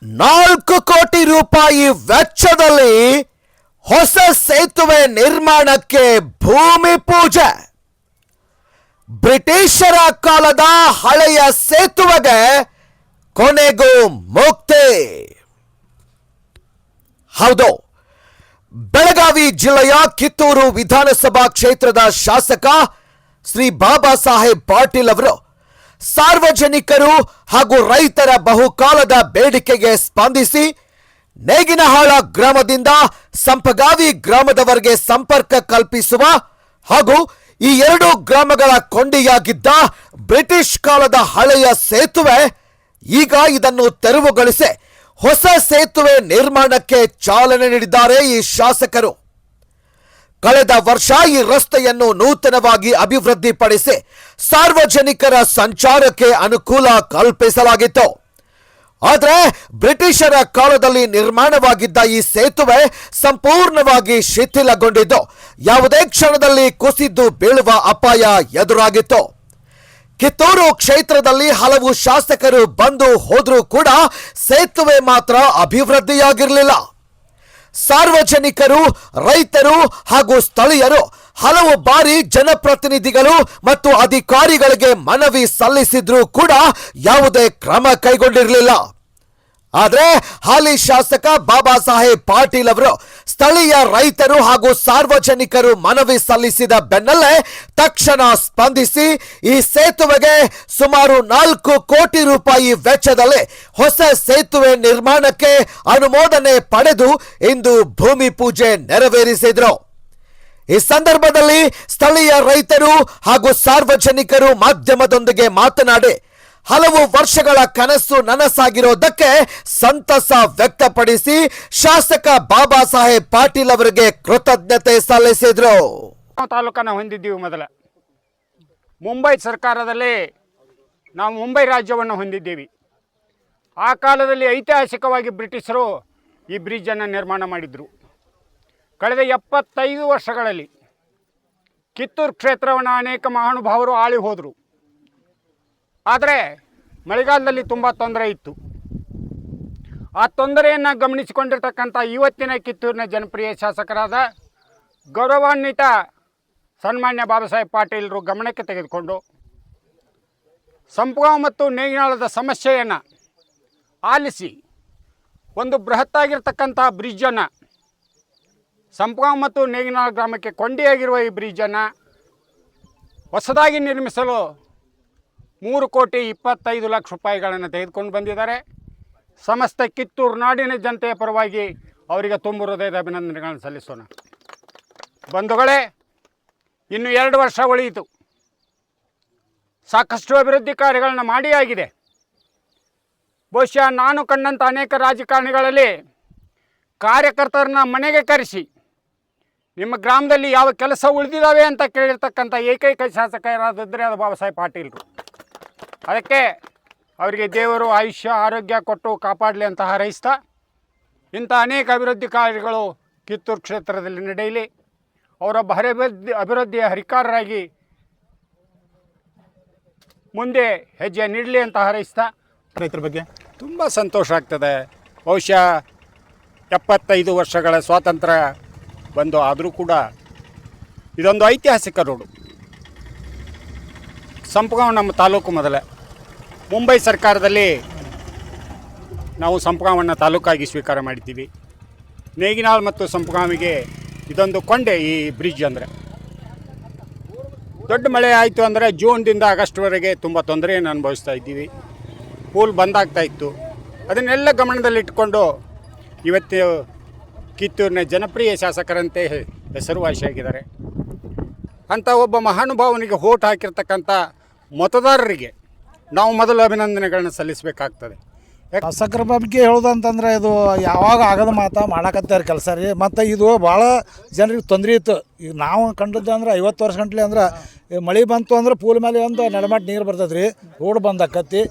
4 ಕೋಟಿ ರೂಪಾಯಿ ವೆಚ್ಚದಲ್ಲಿ ಹೊಸ ಸೇತುವೆ ನಿರ್ಮಾಣಕ್ಕೆ ಭೂಮಿ ಪೂಜೆ. ಬ್ರಿಟಿಷರ ಕಾಲದ ಹಳೆಯ ಸೇತುವೆಗೆ ಕೊನೆಗೂ ಮುಕ್ತಿ. ಹೌದು, ಬೆಳಗಾವಿ ಜಿಲ್ಲೆಯ ಕಿತ್ತೂರು ವಿಧಾನಸಭಾ ಕ್ಷೇತ್ರದ ಶಾಸಕ ಶ್ರೀ ಬಾಬಾ ಸಾಹೇಬ್ ಪಾಟೀಲ್ ಅವರು ಸಾರ್ವಜನಿಕರು ಹಾಗೂ ರೈತರ ಬಹುಕಾಲದ ಬೇಡಿಕೆಗೆ ಸ್ಪಂದಿಸಿ ನೇಗಿನಹಾಳ ಗ್ರಾಮದಿಂದ ಸಂಪಗಾವಿ ಗ್ರಾಮದವರೆಗೆ ಸಂಪರ್ಕ ಕಲ್ಪಿಸುವ ಹಾಗೂ ಈ 2 ಗ್ರಾಮಗಳ ಕೊಂಡಿಯಾಗಿದ್ದ ಬ್ರಿಟಿಷ್ ಕಾಲದ ಹಳೆಯ ಸೇತುವೆ ಈಗ ಇದನ್ನು ತೆರವುಗೊಳಿಸಿ ಹೊಸ ಸೇತುವೆ ನಿರ್ಮಾಣಕ್ಕೆ ಚಾಲನೆ ನೀಡಿದ್ದಾರೆ ಈ ಶಾಸಕರು. ಕಳೆದ ವರ್ಷ ಈ ರಸ್ತೆಯನ್ನು ನೂತನವಾಗಿ ಅಭಿವೃದ್ಧಿಪಡಿಸಿ ಸಾರ್ವಜನಿಕರ ಸಂಚಾರಕ್ಕೆ ಅನುಕೂಲ ಕಲ್ಪಿಸಲಾಗಿತ್ತು. ಆದರೆ ಬ್ರಿಟಿಷರ ಕಾಲದಲ್ಲಿ ನಿರ್ಮಾಣವಾಗಿದ್ದ ಈ ಸೇತುವೆ ಸಂಪೂರ್ಣವಾಗಿ ಶಿಥಿಲಗೊಂಡಿದ್ದು ಯಾವುದೇ ಕ್ಷಣದಲ್ಲಿ ಕುಸಿದು ಬೀಳುವ ಅಪಾಯ ಎದುರಾಗಿತ್ತು. ಕಿತ್ತೂರು ಕ್ಷೇತ್ರದಲ್ಲಿ ಹಲವು ಶಾಸಕರು ಬಂದು ಹೋದರೂ ಕೂಡ ಸೇತುವೆ ಮಾತ್ರ ಅಭಿವೃದ್ಧಿಯಾಗಿರಲಿಲ್ಲ. ಸಾರ್ವಜನಿಕರು, ರೈತರು ಹಾಗೂ ಸ್ಥಳೀಯರು ಹಲವು ಬಾರಿ ಜನಪ್ರತಿನಿಧಿಗಳು ಮತ್ತು ಅಧಿಕಾರಿಗಳಿಗೆ ಮನವಿ ಸಲ್ಲಿಸಿದ್ರೂ ಕೂಡ ಯಾವುದೇ ಕ್ರಮ ಕೈಗೊಂಡಿರಲಿಲ್ಲ. ಆದರೆ ಹಾಲಿ ಶಾಸಕ ಬಾಬಾ ಸಾಹೇಬ್ ಪಾಟೀಲ್ ಅವರು ಸ್ಥಳೀಯ ರೈತರು ಹಾಗೂ ಸಾರ್ವಜನಿಕರು ಮನವಿ ಸಲ್ಲಿಸಿದ ಬೆನ್ನಲ್ಲೇ ತಕ್ಷಣ ಸ್ಪಂದಿಸಿ ಈ ಸೇತುವೆಗೆ ಸುಮಾರು 4 ಕೋಟಿ ರೂಪಾಯಿ ವೆಚ್ಚದಲ್ಲಿ ಹೊಸ ಸೇತುವೆ ನಿರ್ಮಾಣಕ್ಕೆ ಅನುಮೋದನೆ ಪಡೆದು ಇಂದು ಭೂಮಿ ಪೂಜೆ ನೆರವೇರಿಸಿದರು. ಈ ಸಂದರ್ಭದಲ್ಲಿ ಸ್ಥಳೀಯ ರೈತರು ಹಾಗೂ ಸಾರ್ವಜನಿಕರು ಮಾಧ್ಯಮದೊಂದಿಗೆ ಮಾತನಾಡಿ ಹಲವು ವರ್ಷಗಳ ಕನಸು ನನಸಾಗಿರೋದಕ್ಕೆ ಸಂತಸ ವ್ಯಕ್ತಪಡಿಸಿ ಶಾಸಕ ಬಾಬಾ ಸಾಹೇಬ್ ಪಾಟೀಲ್ ಅವರಿಗೆ ಕೃತಜ್ಞತೆ ಸಲ್ಲಿಸಿದರು. ತಾಲೂಕನ್ನು ಹೊಂದಿದ್ದೀವಿ. ಮೊದಲ ಮುಂಬೈ ಸರ್ಕಾರದಲ್ಲಿ ನಾವು ಮುಂಬೈ ರಾಜ್ಯವನ್ನು ಹೊಂದಿದ್ದೀವಿ. ಆ ಕಾಲದಲ್ಲಿ ಐತಿಹಾಸಿಕವಾಗಿ ಬ್ರಿಟಿಷರು ಈ ಬ್ರಿಡ್ಜನ್ನು ನಿರ್ಮಾಣ ಮಾಡಿದರು. ಕಳೆದ 75 ವರ್ಷಗಳಲ್ಲಿ ಕಿತ್ತೂರು ಕ್ಷೇತ್ರವನ್ನು ಅನೇಕ ಮಹಾನುಭಾವರು ಆಳಿ ಹೋದರು. ಆದರೆ ಮಳೆಗಾಲದಲ್ಲಿ ತುಂಬ ತೊಂದರೆ ಇತ್ತು. ಆ ತೊಂದರೆಯನ್ನು ಗಮನಿಸಿಕೊಂಡಿರ್ತಕ್ಕಂಥ ಇವತ್ತಿನ ಕಿತ್ತೂರಿನ ಜನಪ್ರಿಯ ಶಾಸಕರಾದ ಗೌರವಾನ್ವಿತ ಸನ್ಮಾನ್ಯ ಬಾಬಾ ಸಾಹೇಬ್ ಪಾಟೀಲರು ಗಮನಕ್ಕೆ ತೆಗೆದುಕೊಂಡು ಸಂಪಗಾಂವ್ ಮತ್ತು ನೇಗಿನಾಳದ ಸಮಸ್ಯೆಯನ್ನು ಆಲಿಸಿ ಒಂದು ಬೃಹತ್ತಾಗಿರ್ತಕ್ಕಂಥ ಬ್ರಿಡ್ಜನ್ನು ಸಂಪಗಾಂವ್ ಮತ್ತು ನೇಗಿನಾಳ ಗ್ರಾಮಕ್ಕೆ ಕೊಂಡಿಯಾಗಿರುವ ಈ ಬ್ರಿಡ್ಜನ್ನು ಹೊಸದಾಗಿ ನಿರ್ಮಿಸಲು 3,25,00,000 ರೂಪಾಯಿಗಳನ್ನು ತೆಗೆದುಕೊಂಡು ಬಂದಿದ್ದಾರೆ. ಸಮಸ್ತ ಕಿತ್ತೂರು ನಾಡಿನ ಜನತೆಯ ಪರವಾಗಿ ಅವರಿಗೆ ತುಂಬ ಹೃದಯದ ಅಭಿನಂದನೆಗಳನ್ನು ಸಲ್ಲಿಸೋಣ. ಬಂಧುಗಳೇ, ಇನ್ನು 2 ವರ್ಷ ಉಳಿಯಿತು. ಸಾಕಷ್ಟು ಅಭಿವೃದ್ಧಿ ಕಾರ್ಯಗಳನ್ನು ಮಾಡಿ ಆಗಿದೆ. ಬಹುಶಃ ನಾನು ಕಂಡಂಥ ಅನೇಕ ರಾಜಕಾರಣಿಗಳಲ್ಲಿ ಕಾರ್ಯಕರ್ತರನ್ನ ಮನೆಗೆ ಕರೆಸಿ ನಿಮ್ಮ ಗ್ರಾಮದಲ್ಲಿ ಯಾವ ಕೆಲಸ ಉಳಿದಿದ್ದಾವೆ ಅಂತ ಕೇಳಿರ್ತಕ್ಕಂಥ ಏಕೈಕ ಶಾಸಕ ಯಾರಾದಿದ್ದರೆ ಅದು ಬಾಬಾ ಸಾಹೇಬ್ ಪಾಟೀಲರು. ಅದಕ್ಕೆ ಅವರಿಗೆ ದೇವರು ಆಯುಷ್ಯ ಆರೋಗ್ಯ ಕೊಟ್ಟು ಕಾಪಾಡಲಿ ಅಂತ ಹಾರೈಸ್ತಾ ಇಂಥ ಅನೇಕ ಅಭಿವೃದ್ಧಿ ಕಾರ್ಯಗಳು ಕಿತ್ತೂರು ಕ್ಷೇತ್ರದಲ್ಲಿ ನಡೆಯಲಿ. ಅವರೊಬ್ಬ ಅಭಿವೃದ್ಧಿಯ ಹರಿಕಾರರಾಗಿ ಮುಂದೆ ಹೆಜ್ಜೆ ನೀಡಲಿ ಅಂತ ಹಾರೈಸ್ತಾ ರೈತರ ಬಗ್ಗೆ ತುಂಬ ಸಂತೋಷ ಆಗ್ತದೆ. ಬಹುಶಃ 75 ವರ್ಷಗಳ ಸ್ವಾತಂತ್ರ್ಯ ಬಂದು ಆದರೂ ಕೂಡ ಇದೊಂದು ಐತಿಹಾಸಿಕ ರೋಡು. ಸಂಪಗಾಂವ್ ನಮ್ಮ ತಾಲೂಕು ಮೊದಲ ಮುಂಬೈ ಸರ್ಕಾರದಲ್ಲಿ ನಾವು ಸಂಪಗಾಂವನ್ನು ತಾಲೂಕಾಗಿ ಸ್ವೀಕಾರ ಮಾಡಿದ್ದೀವಿ. ನೇಗಿನಾಳ್ ಮತ್ತು ಸಂಪಗಾಂವಿಗೆ ಇದೊಂದು ಕೊಂಡೆ. ಈ ಬ್ರಿಡ್ಜ್ ಅಂದರೆ ದೊಡ್ಡ ಮಳೆ ಆಯಿತು ಅಂದರೆ ಜೂನ್ದಿಂದ ಆಗಸ್ಟ್ವರೆಗೆ ತುಂಬ ತೊಂದರೆಯನ್ನು ಅನುಭವಿಸ್ತಾ ಇದ್ದೀವಿ. ಪೂಲ್ ಬಂದಾಗ್ತಾ ಇತ್ತು. ಅದನ್ನೆಲ್ಲ ಗಮನದಲ್ಲಿಟ್ಟುಕೊಂಡು ಇವತ್ತು ಕಿತ್ತೂರಿನ ಜನಪ್ರಿಯ ಶಾಸಕರಂತೆ ಹೆಸರುವಾಸಿಯಾಗಿದ್ದಾರೆ. ಅಂಥ ಒಬ್ಬ ಮಹಾನುಭಾವನಿಗೆ ಓಟ್ ಹಾಕಿರ್ತಕ್ಕಂಥ ಮತದಾರರಿಗೆ ನಾವು ಮೊದಲು ಅಭಿನಂದನೆಗಳನ್ನ ಸಲ್ಲಿಸಬೇಕಾಗ್ತದೆ. ಶಾಸಕರ ಬಗ್ಗೆ ಹೇಳೋದಂತಂದ್ರೆ ಇದು ಯಾವಾಗ ಆಗದ ಮಾತಾ ಮಾಡಕತ್ತಾರೆ ಕೆಲಸ ರೀ. ಮತ್ತು ಇದು ಭಾಳ ಜನರಿಗೆ ತೊಂದರೆ ಇತ್ತು. ಈಗ ನಾವು ಕಂಡದ್ದು ಅಂದ್ರೆ 50 ವರ್ಷ ಗಂಟ್ಲೆ ಅಂದ್ರೆ ಮಳೆ ಬಂತು ಅಂದ್ರೆ ಪೂಲ್ ಮೇಲೆ ಒಂದು ನಡಮಟ್ಟು ನೀರು ಬರ್ತದೆ ರೀ. ರೋಡ್ ಬಂದಾಕತ್ತಿ,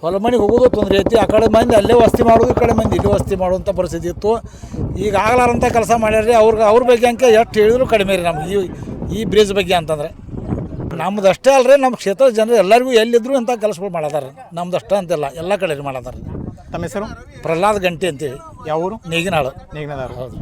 ಹೊಲ ಮನೆಗೆ ಹೋಗೋದು ತೊಂದರೆ ಐತಿ. ಆ ಕಡೆ ಮಂದಿ ಅಲ್ಲೇ ವಸ್ತಿ ಮಾಡೋದು, ಈ ಕಡೆ ಮಂದಿ ಇಲ್ಲಿ ವಸ್ತಿ ಮಾಡುವಂಥ ಪರಿಸ್ಥಿತಿ ಇತ್ತು. ಈಗ ಆಗಲಾರಂಥ ಕೆಲಸ ಮಾಡ್ಯಾರ ರೀ. ಅವ್ರ ಬಗ್ಗೆ ಅಂಕೆ ಎಷ್ಟು ಹೇಳಿದ್ರು ಕಡಿಮೆ ರೀ ನಮ್ಗೆ ಈ ಬ್ರಿಡ್ಜ್ ಬಗ್ಗೆ ಅಂತಂದ್ರೆ. ನಮ್ದು ಅಷ್ಟೇ ಅಲ್ರಿ, ನಮ್ಮ ಕ್ಷೇತ್ರದ ಜನರು ಎಲ್ಲರಿಗೂ ಎಲ್ಲಿದ್ರು ಇಂಥ ಕೆಲಸಗಳು ಮಾಡದಾರ. ನಮ್ದು ಅಷ್ಟೇ ಅಂತೆಲ್ಲ ಎಲ್ಲ ಕಡೆ ಮಾಡದಾರ. ತಮ್ಮ ಹೆಸರು? ಪ್ರಹ್ಲಾದ್ ಗಂಟೆ ಅಂತೇಳಿ, ಯಾವ ಊರು? ನೇಗಿನಾಳು. ನೇಗಿನದಾರು. ಹೌದು.